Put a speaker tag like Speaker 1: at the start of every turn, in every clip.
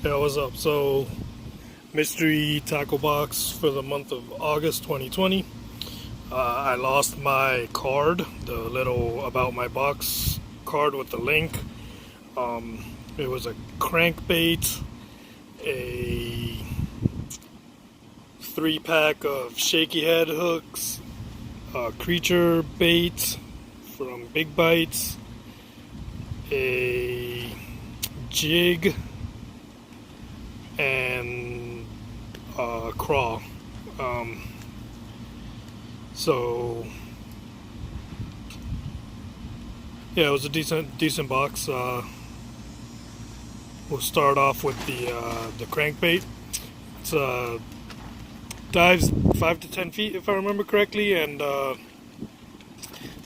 Speaker 1: Yeah, what's up? So, mystery tackle box for the month of August 2020. I lost my card, the little about my box card with the link. It was a crankbait, a 3 pack of shaky head hooks, a creature bait from Big Bites, a jig, and crawl. Um, so yeah, it was a decent box. We'll start off with the crankbait. It's dives 5 to 10 feet if I remember correctly, and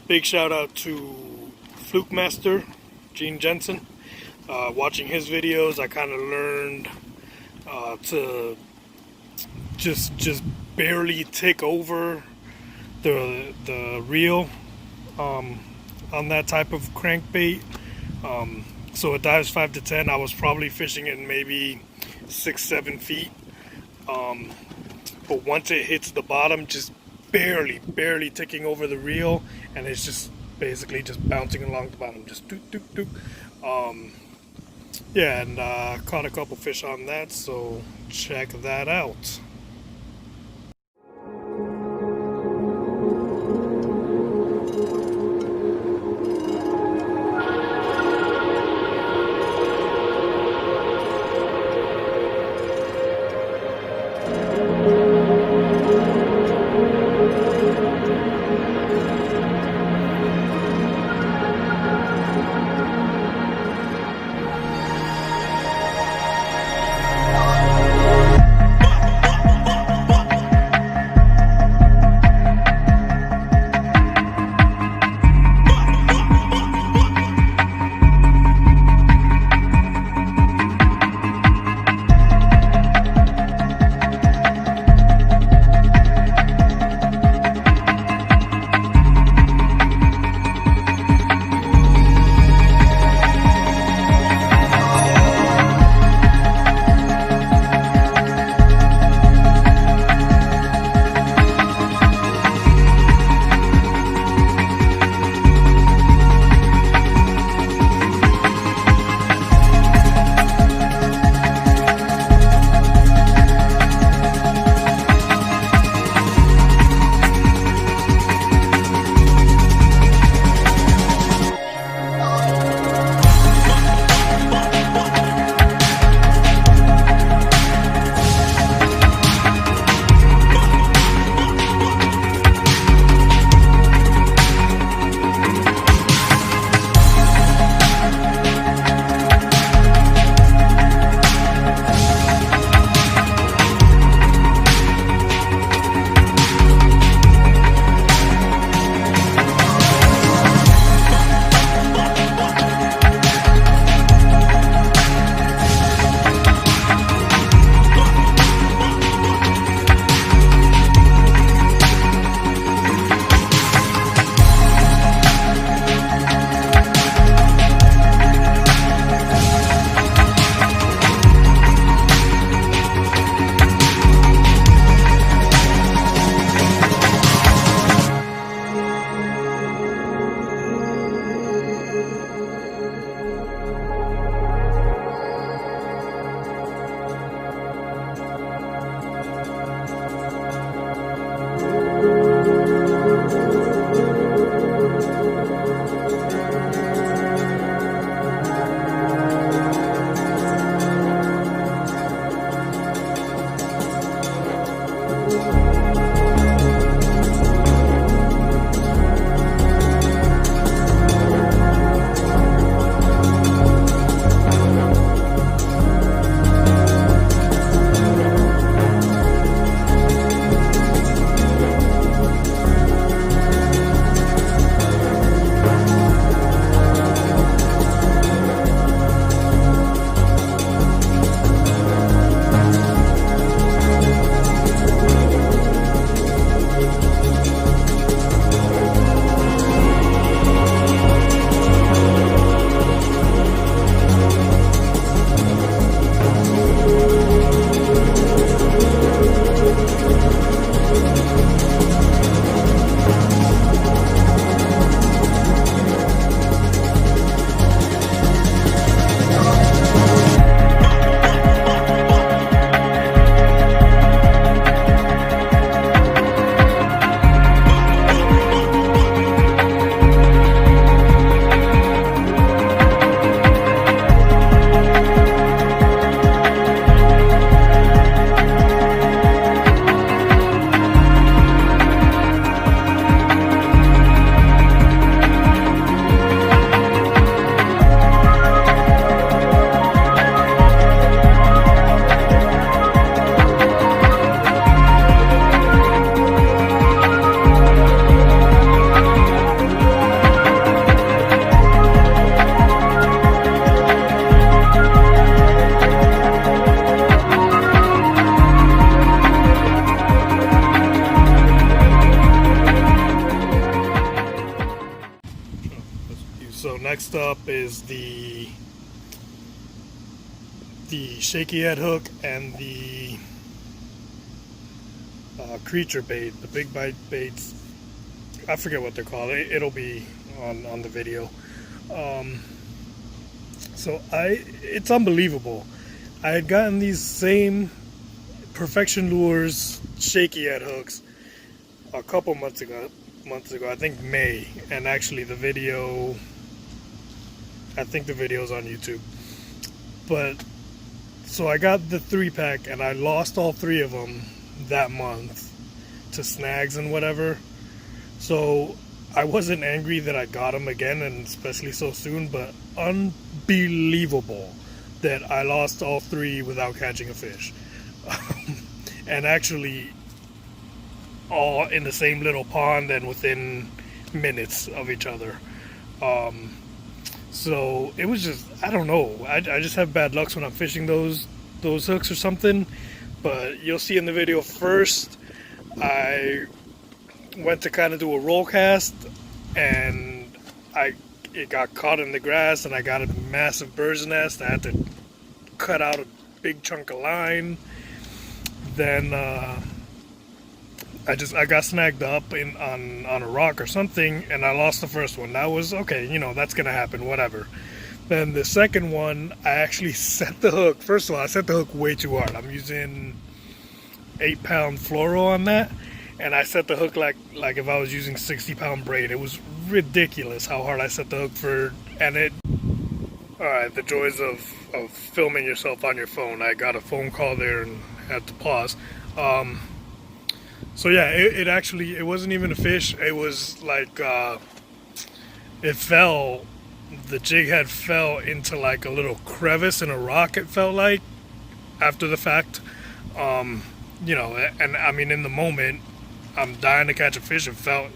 Speaker 1: big shout out to Fluke Master Gene Jensen. Watching his videos, I kind of learned to just barely tick over the reel on that type of crankbait. So it dives 5 to 10. I was probably fishing in maybe 6-7 feet. But once it hits the bottom, just barely ticking over the reel, and it's just basically just bouncing along the bottom, just doop doop doop. Yeah, and caught a couple fish on that, so check that out. So next up is the shaky head hook and the creature bait, the big bite baits. I forget what they're called. It'll be on the video. So it's unbelievable. I had gotten these same Perfection Lures shaky head hooks a couple months ago, I think May, and actually I think the video's on YouTube. But so I got the 3-pack and I lost all 3 of them that month to snags and whatever. So I wasn't angry that I got them again, and especially so soon, but unbelievable that I lost all 3 without catching a fish. And actually all in the same little pond and within minutes of each other. So it was just, I don't know, I just have bad luck when I'm fishing those hooks or something. But you'll see in the video, first I went to kind of do a roll cast and it got caught in the grass and I got a massive bird's nest. I had to cut out a big chunk of line. Then I got snagged up on a rock or something, and I lost the first one. That was okay, that's gonna happen, whatever. Then the second one, I actually set the hook. First of all, I set the hook way too hard. I'm using 8-pound fluoro on that, and I set the hook like if I was using 60-pound braid. It was ridiculous how hard I set the hook for, and it. All right, the joys of filming yourself on your phone. I got a phone call there and had to pause. So yeah, it wasn't even a fish. It was like it fell. The jig head fell into like a little crevice in a rock. It felt like after the fact, and I mean in the moment, I'm dying to catch a fish. It felt,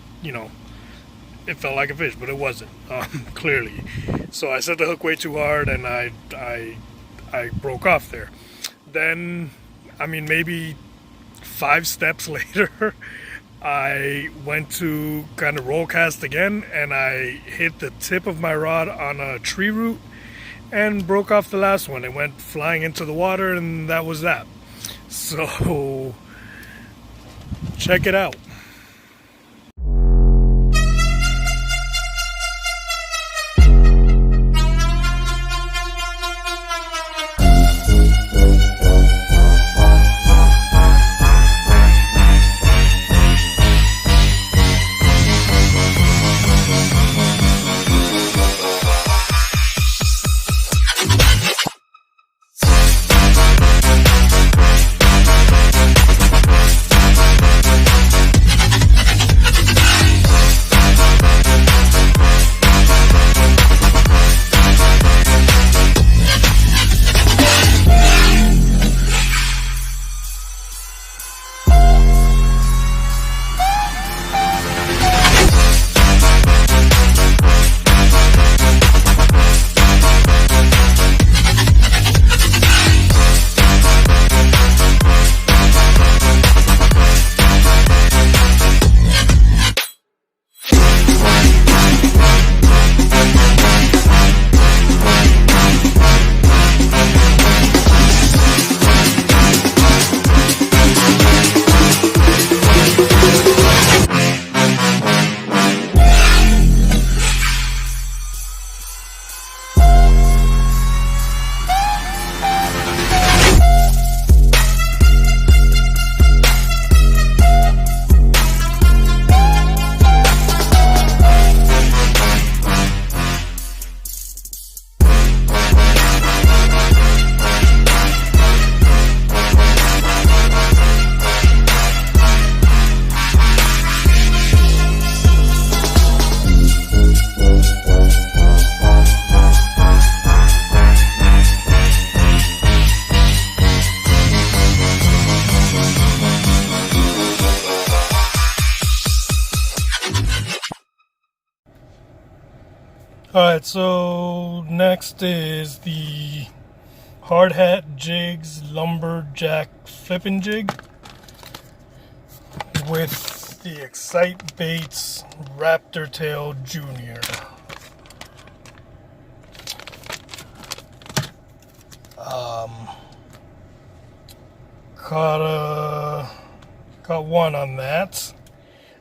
Speaker 1: it felt like a fish, but it wasn't, clearly. So I set the hook way too hard, and I broke off there. Then, I mean, maybe 5 steps later, I went to kind of roll cast again, and I hit the tip of my rod on a tree root and broke off the last one. It went flying into the water, and that was that. So check it out. Alright, so next is the Hard Hat Jigs Lumberjack Flippin' Jig with the Excite Baits Raptor Tail Junior. Caught one on that.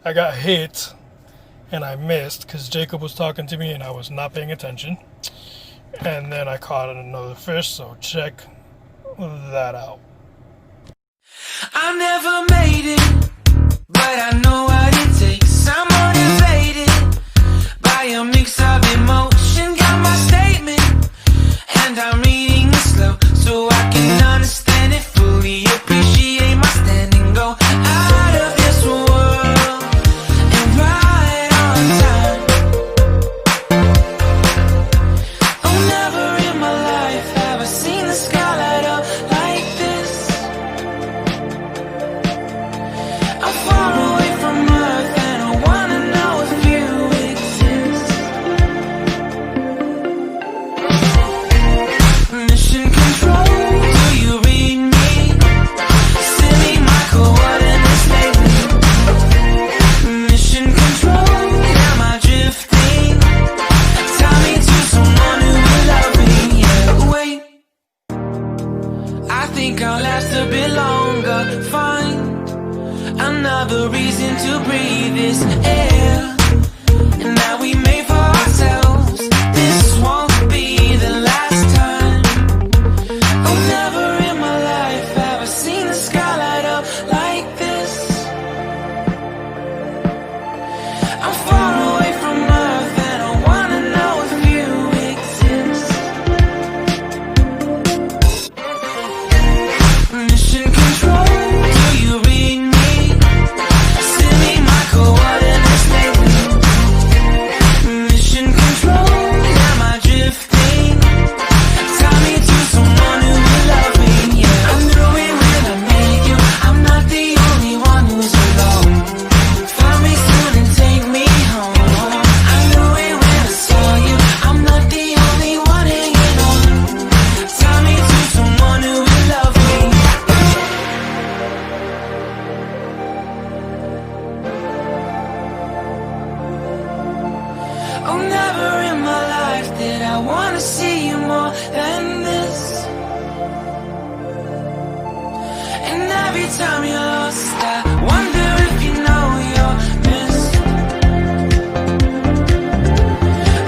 Speaker 1: I got hit and I missed because Jacob was talking to me and I was not paying attention. And then I caught another fish, so check that out.
Speaker 2: I never made it, but I know what it takes. I'm motivated by a mix of emotion. Got my statement, and I'm reading it slow so I can understand it fully. Appreciate my standing, go out of this world and right on time. Oh, never in my life have I seen the sky light up like this. I'm far away from Earth and I wanna know if you exist. Mission control, do you read me? Send me my coordinates lately. Mission control, am I drifting? Tie me to someone who will love me. Yeah, wait, I think I'll last a bit longer. Fine, another reason to breathe this air. And now we made for ourselves. This won't be the last time. Oh, never in my life have I seen the sky light up like this. I'm far away from Earth and I wanna know if you exist. Mission control, do you read me? Send me my coordinates lately. Mission control, am I drifting? Tie me to someone who will love me. Yeah, I knew it when I met you. I'm not the only one who's alone. Find me soon and take me home. I knew it when I saw you. I'm not the only one hanging on. Tie me to someone who will love me. Oh, never in my life did I wanna see you more than this. And every time you're lost, I wonder if you know you're missed.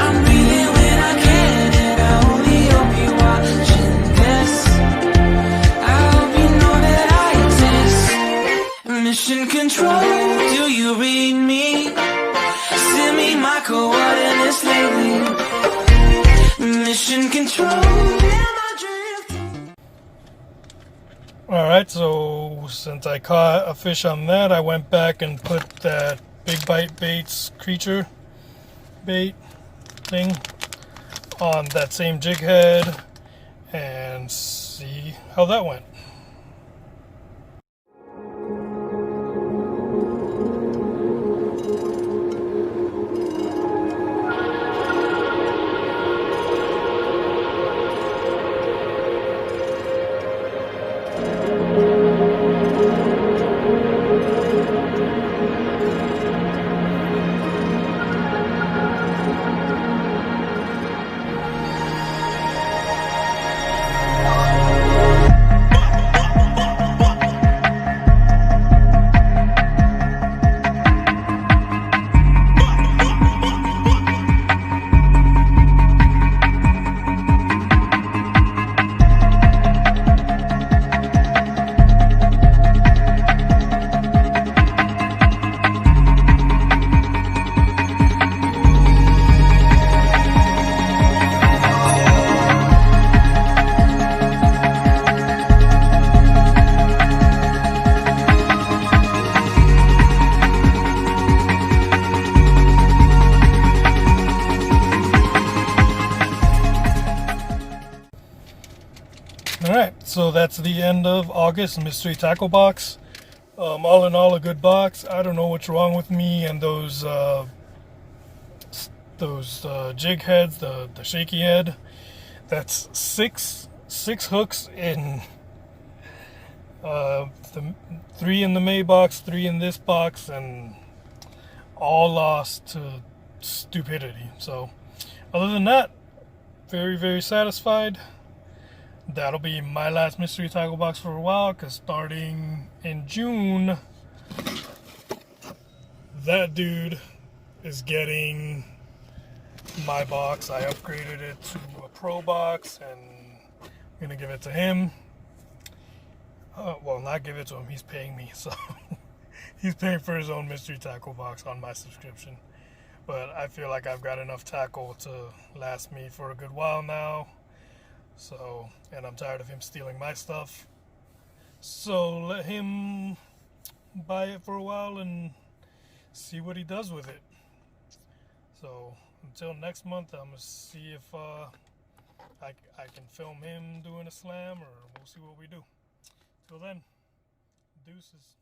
Speaker 2: I'm breathing when I can, and I only hope you're watching this. I hope you know that I exist. Mission control, do you read me? Send me my coordinates lately. Mission control, am I drifting?
Speaker 1: Alright, so since I caught a fish on that, I went back and put that big bite baits creature bait thing on that same jig head and see how that went. Alright, so that's the end of August mystery tackle box. All in all, a good box. I don't know what's wrong with me and those jig heads, the shaky head. That's six hooks in the 3 in the May box, 3 in this box, and all lost to stupidity. So other than that, very, very satisfied. that'll be my last mystery tackle box for a while, because starting in June, that dude is getting my box. I upgraded it to a pro box, and I'm gonna give it to him. Well, not give it to him, he's paying me, so he's paying for his own mystery tackle box on my subscription. But I feel like I've got enough tackle to last me for a good while now. So, and I'm tired of him stealing my stuff. So let him buy it for a while and see what he does with it. So until next month, I'm gonna see if I can film him doing a slam, or we'll see what we do. Till then, deuces.